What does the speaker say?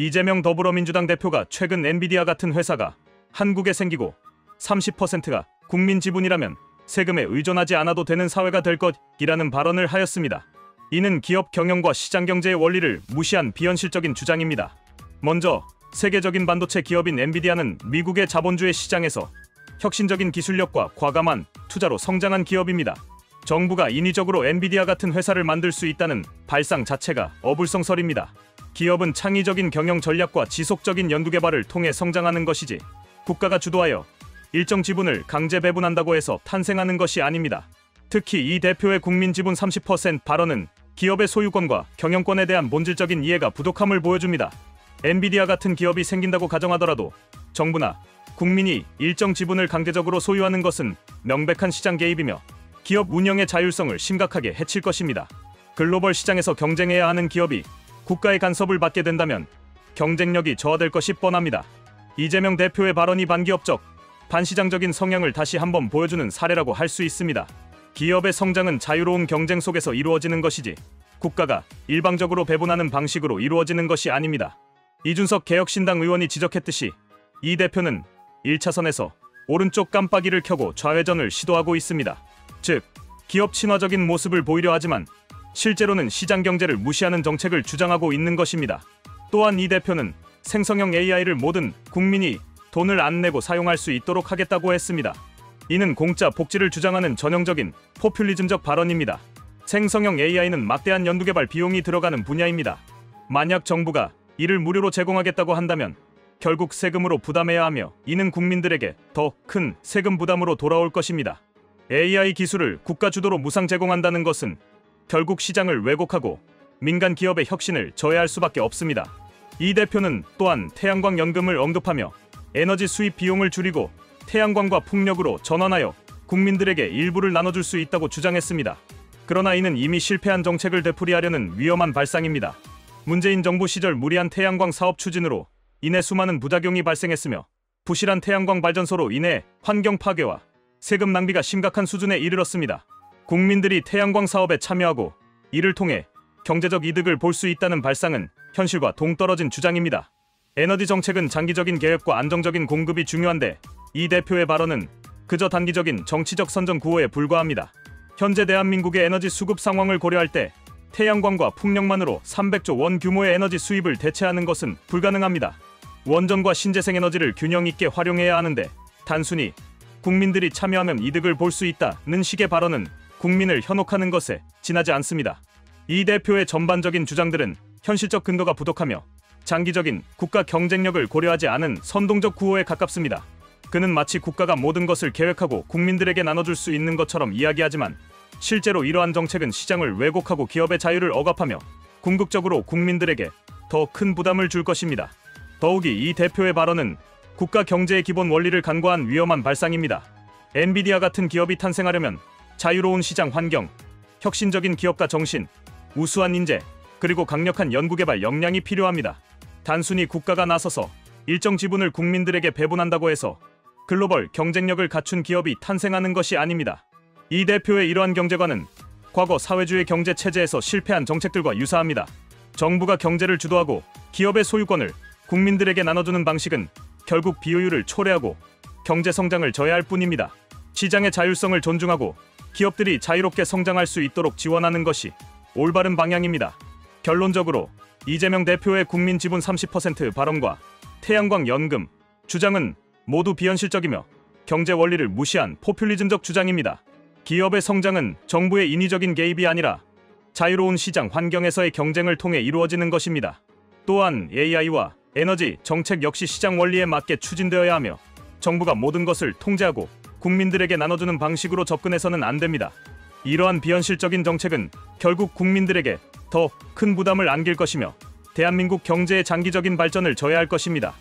이재명 더불어민주당 대표가 최근 엔비디아 같은 회사가 한국에 생기고 30%가 국민 지분이라면 세금에 의존하지 않아도 되는 사회가 될 것이라는 발언을 하였습니다. 이는 기업 경영과 시장 경제의 원리를 무시한 비현실적인 주장입니다. 먼저 세계적인 반도체 기업인 엔비디아는 미국의 자본주의 시장에서 혁신적인 기술력과 과감한 투자로 성장한 기업입니다. 정부가 인위적으로 엔비디아 같은 회사를 만들 수 있다는 발상 자체가 어불성설입니다. 기업은 창의적인 경영 전략과 지속적인 연구개발을 통해 성장하는 것이지 국가가 주도하여 일정 지분을 강제 배분한다고 해서 탄생하는 것이 아닙니다. 특히 이 대표의 국민 지분 30% 발언은 기업의 소유권과 경영권에 대한 본질적인 이해가 부족함을 보여줍니다. 엔비디아 같은 기업이 생긴다고 가정하더라도 정부나 국민이 일정 지분을 강제적으로 소유하는 것은 명백한 시장 개입이며 기업 운영의 자율성을 심각하게 해칠 것입니다. 글로벌 시장에서 경쟁해야 하는 기업이 국가의 간섭을 받게 된다면 경쟁력이 저하될 것이 뻔합니다. 이재명 대표의 발언이 반기업적, 반시장적인 성향을 다시 한번 보여주는 사례라고 할 수 있습니다. 기업의 성장은 자유로운 경쟁 속에서 이루어지는 것이지 국가가 일방적으로 배분하는 방식으로 이루어지는 것이 아닙니다. 이준석 개혁신당 의원이 지적했듯이 이 대표는 1차선에서 오른쪽 깜빡이를 켜고 좌회전을 시도하고 있습니다. 즉, 기업 친화적인 모습을 보이려 하지만 실제로는 시장 경제를 무시하는 정책을 주장하고 있는 것입니다. 또한 이 대표는 생성형 AI를 모든 국민이 돈을 안 내고 사용할 수 있도록 하겠다고 했습니다. 이는 공짜 복지를 주장하는 전형적인 포퓰리즘적 발언입니다. 생성형 AI는 막대한 연구개발 비용이 들어가는 분야입니다. 만약 정부가 이를 무료로 제공하겠다고 한다면 결국 세금으로 부담해야 하며 이는 국민들에게 더 큰 세금 부담으로 돌아올 것입니다. AI 기술을 국가 주도로 무상 제공한다는 것은 결국 시장을 왜곡하고 민간 기업의 혁신을 저해할 수밖에 없습니다. 이 대표는 또한 태양광 연금을 언급하며 에너지 수입 비용을 줄이고 태양광과 풍력으로 전환하여 국민들에게 일부를 나눠줄 수 있다고 주장했습니다. 그러나 이는 이미 실패한 정책을 되풀이하려는 위험한 발상입니다. 문재인 정부 시절 무리한 태양광 사업 추진으로 인해 수많은 부작용이 발생했으며 부실한 태양광 발전소로 인해 환경 파괴와 세금 낭비가 심각한 수준에 이르렀습니다. 국민들이 태양광 사업에 참여하고 이를 통해 경제적 이득을 볼 수 있다는 발상은 현실과 동떨어진 주장입니다. 에너지 정책은 장기적인 계획과 안정적인 공급이 중요한데 이 대표의 발언은 그저 단기적인 정치적 선전 구호에 불과합니다. 현재 대한민국의 에너지 수급 상황을 고려할 때 태양광과 풍력만으로 300조 원 규모의 에너지 수입을 대체하는 것은 불가능합니다. 원전과 신재생 에너지를 균형 있게 활용해야 하는데 단순히 국민들이 참여하면 이득을 볼 수 있다는 식의 발언은 국민을 현혹하는 것에 지나지 않습니다. 이 대표의 전반적인 주장들은 현실적 근거가 부족하며 장기적인 국가 경쟁력을 고려하지 않은 선동적 구호에 가깝습니다. 그는 마치 국가가 모든 것을 계획하고 국민들에게 나눠줄 수 있는 것처럼 이야기하지만 실제로 이러한 정책은 시장을 왜곡하고 기업의 자유를 억압하며 궁극적으로 국민들에게 더 큰 부담을 줄 것입니다. 더욱이 이 대표의 발언은 국가 경제의 기본 원리를 간과한 위험한 발상입니다. 엔비디아 같은 기업이 탄생하려면 자유로운 시장 환경, 혁신적인 기업가 정신, 우수한 인재, 그리고 강력한 연구개발 역량이 필요합니다. 단순히 국가가 나서서 일정 지분을 국민들에게 배분한다고 해서 글로벌 경쟁력을 갖춘 기업이 탄생하는 것이 아닙니다. 이 대표의 이러한 경제관은 과거 사회주의 경제 체제에서 실패한 정책들과 유사합니다. 정부가 경제를 주도하고 기업의 소유권을 국민들에게 나눠주는 방식은 결국 비효율을 초래하고 경제 성장을 저해할 뿐입니다. 시장의 자율성을 존중하고 기업들이 자유롭게 성장할 수 있도록 지원하는 것이 올바른 방향입니다. 결론적으로 이재명 대표의 국민 지분 30% 발언과 태양광 연금 주장은 모두 비현실적이며 경제 원리를 무시한 포퓰리즘적 주장입니다. 기업의 성장은 정부의 인위적인 개입이 아니라 자유로운 시장 환경에서의 경쟁을 통해 이루어지는 것입니다. 또한 AI와 에너지 정책 역시 시장 원리에 맞게 추진되어야 하며 정부가 모든 것을 통제하고 국민들에게 나눠주는 방식으로 접근해서는 안 됩니다. 이러한 비현실적인 정책은 결국 국민들에게 더 큰 부담을 안길 것이며 대한민국 경제의 장기적인 발전을 저해할 것입니다.